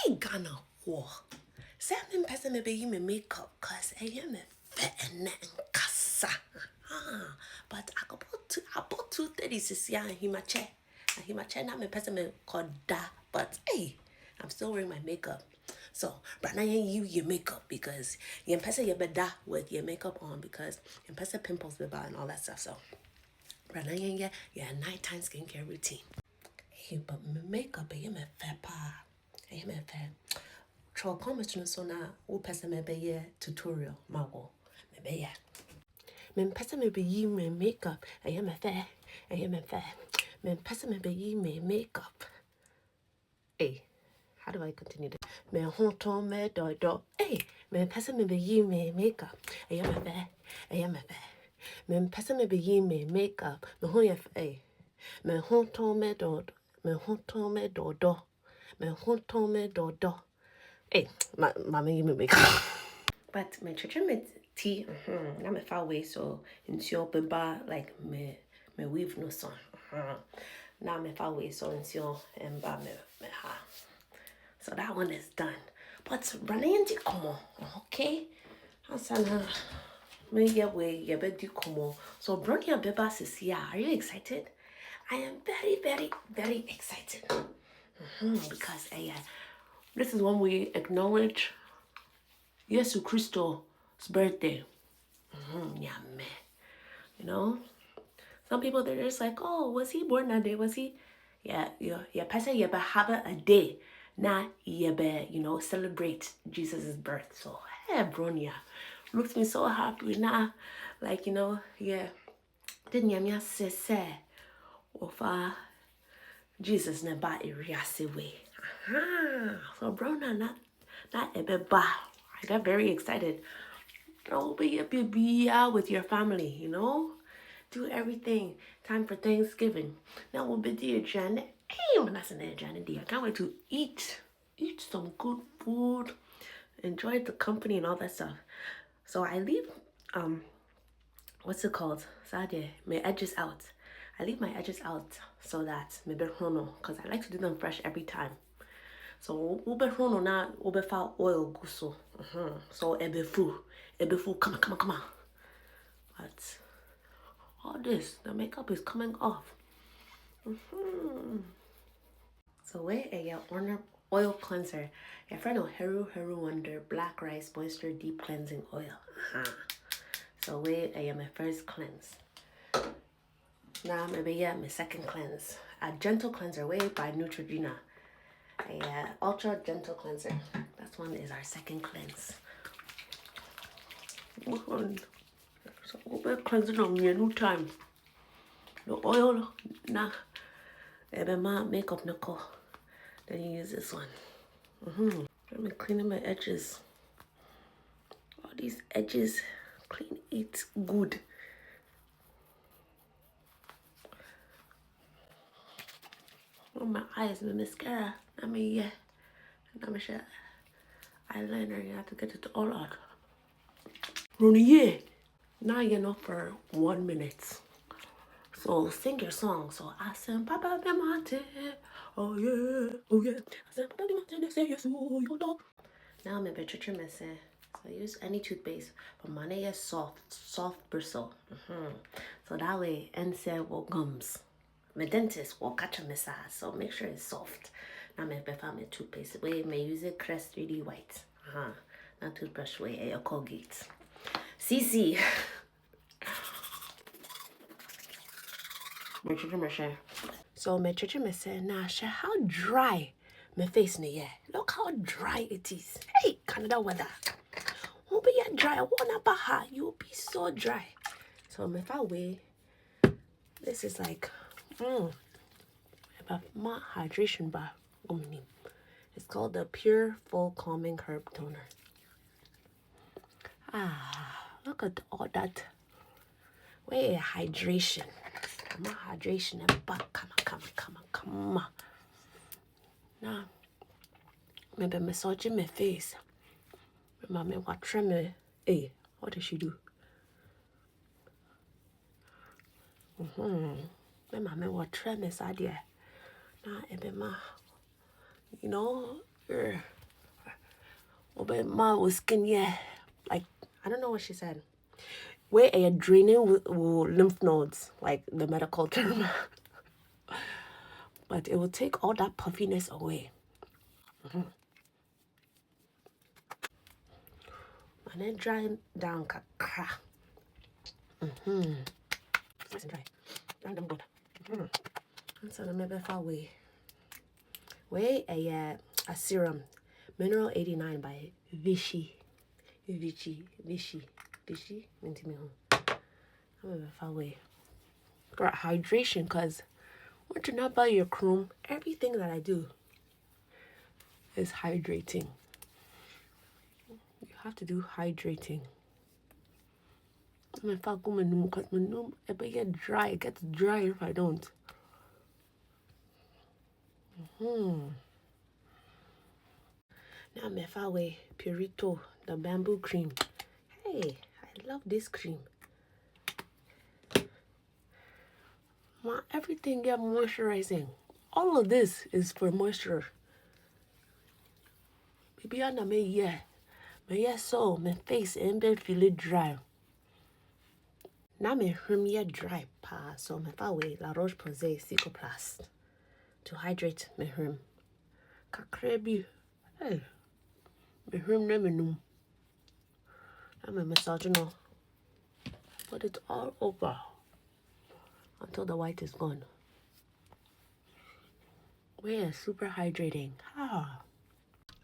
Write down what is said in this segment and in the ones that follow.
Hey, Ghanafuo I. Say me person me be you me makeup cause I am a fat and kasa. But I bought 230 this year and he my chair. And he my chair now me person me called da. But hey, I'm still wearing my makeup. So, but now you your makeup because you person you better with your makeup on because you person pimples be and all that stuff. So, but now you your nighttime skincare routine. Hey, but my makeup you me fair pa. You me fair. Try comment no so na wo person me be tutorial ma wo. Me be me person me be you me makeup. You me fair. You me fair. Me person me be you me makeup. Hey. How do I continue this? Me honton me do. Hey, me person me be you me makeup. Hey, me fair. Hey, me fair. Me person me be you me makeup. Me hon ye hey. Me honton me do. Me honton me do. Me honton me do. Hey, mama you me makeup. But me church me tea. Na me far away so into your beba like me weave no son. Now me far away so into your emba me ha. So that one is done. But running come on, okay? Asana, me ya way ya be come on. So Bronya Bebas is here. Are you excited? I am very, very, very excited. Because this is when we acknowledge Yesu Christo's birthday. Yeah, man. You know? Some people they're just like, oh, was he born that day? Was he? Yeah, pastor you have a day. Now you celebrate Jesus' birth. So hey Bronya. Looks me so happy now. Like, didn't you say of Jesus never erase way. So Bronya not a bit ba. I got very excited. Oh, be with your family, do everything. Time for Thanksgiving. Now we'll be dear Janet. Hey, when I say Janet, dear, I can't wait to eat some good food, enjoy the company and all that stuff. So I leave what's it called? Saturday, my edges out. I leave my edges out so that maybe because I like to do them fresh every time. So ube hrono na ube fa oil guso. So ebe fu, come on. But all this, the makeup is coming off. So where your oil cleanser, your friend of Heru Wonder Black Rice Moisture Deep Cleansing Oil. So where my first cleanse. Now maybe my second cleanse. A gentle cleanser way by Neutrogena. A ultra gentle cleanser. That one is our second cleanse. So we'll be cleansing on me a new time. The oil, nah. My makeup knuckle. Then you use this one. Let me clean my edges. All these edges, clean it good. On my eyes, my mascara. I'm sure eyeliner. You have to get it all out. Rooney, now you know for 1 minute. So sing your song. So I said, Papa be mate. Oh yeah. I said, Papa be mate. Say yes, oh you know. Now I'm a bit tricky, so I use any toothpaste, but mine is soft bristle. So that way, NSA will gums. My dentist will catch a massage, so make sure it's soft. Now I'm a my toothpaste. Way may use it Crest 3D white. Not toothbrush way, a Colgate. CC. So my teacher me say, nah, how dry my face in the year. Look how dry it is. Hey, Canada weather. Won't be yet dry. Wanna baha. You'll be so dry. So if I weigh, this is like about my hydration bar. It's called the Pure Full Calming Herb Toner. Look at all that. Wait, hydration. My hydration and back. Come on. Now, maybe massaging my face. Mommy, what tremor? Hey, what did she do? My mommy, what tremors idea? Now, my, But my skin, yeah. Like, I don't know what she said. Where a draining with lymph nodes, like the medical term. But it will take all that puffiness away. And then dry down kakra. Nice and dry. Dry them good. And so maybe far away. Where a serum. Mineral 89 by Vichy. Vichy. Minty me home. I'm far away. Got hydration, because once you not buy your chrome, everything that I do is hydrating. You have to do hydrating. I'm gonna go my num because my num get dry. It gets dry if I don't. Now I'm far away Purito, the bamboo cream. Hey, I love this cream. Everything get moisturizing. All of this is for moisture. Maybe I know me so my face and then feel it dry. Now my room dry pa, so my far away La Roche Posay Cicoplast to hydrate my room. Kakrebi, hey, my room never knew. I'm a misogyno. Put it all over until the white is gone. We're super hydrating.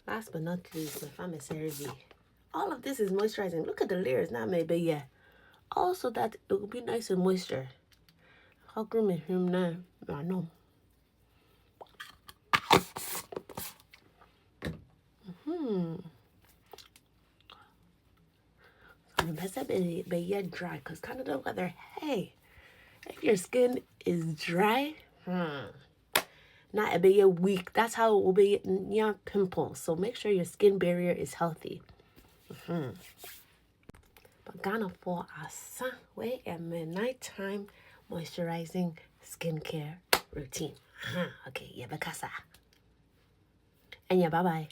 Last but not least, my family CeraVe. All of this is moisturizing. Look at the layers now, maybe yeah. Also that it will be nice and moisture. How groom is him now? I know. So the best be yet dry, because kind of the weather. Hey, if your skin is dry, not a bit weak. That's how it will be near pimples. So make sure your skin barrier is healthy. But Ghanafuo I way and my nighttime moisturizing skincare routine. Okay, yeah, bakasa. And yeah, bye bye.